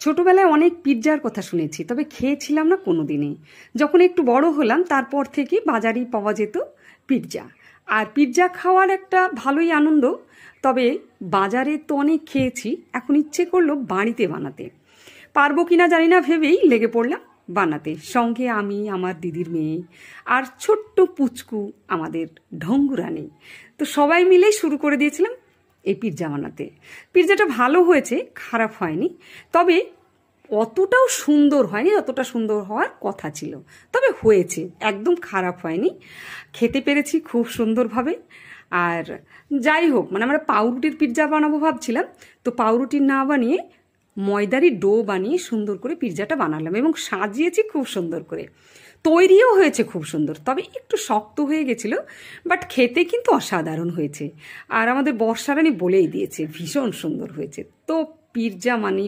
ছোটবেলায় অনেক পিৎজার কথা শুনেছি, তবে খেয়েছিলাম না কোনো দিনই। যখন একটু বড় হলাম তারপর থেকে বাজারেই পাওয়া যেত পিৎজা। আর পিৎজা খাওয়ার একটা ভালোই আনন্দ। তবে বাজারে তো অনেক খেয়েছি, এখন ইচ্ছে করলো বাড়িতে বানাতে। পারবো কিনা জানি না ভেবেই লেগে পড়লাম বানাতে। সঙ্গে আমি, আমার দিদির মেয়ে আর ছোট্ট পুচকু আমাদের ঢঙ্গুরানি। তো সবাই মিলেই শুরু করে দিয়েছিলাম এই পিৎজা বানাতে। পিৎজাটা ভালো হয়েছে, খারাপ হয়নি। তবে অতটাও সুন্দর হয়নি যতটা সুন্দর হওয়ার কথা ছিল। তবে হয়েছে, একদম খারাপ হয়নি। খেতে পেরেছি খুব সুন্দরভাবে। আর যাই হোক, মানে আমরা পাউরুটির পিৎজা বানাবো ভাবছিলাম, তো পাউরুটির না বানিয়ে ময়দারই ডো বানিয়ে সুন্দর করে পিৎজাটা বানালাম এবং সাজিয়েছি খুব সুন্দর করে। তৈরিও হয়েছে খুব সুন্দর, তবে একটু শক্ত হয়ে গেছিল, বাট খেতে কিন্তু অসাধারণ হয়েছে। আর আমাদের বর্ষারানী বলেই দিয়েছে ভীষণ সুন্দর হয়েছে। তো পিৎজা মানে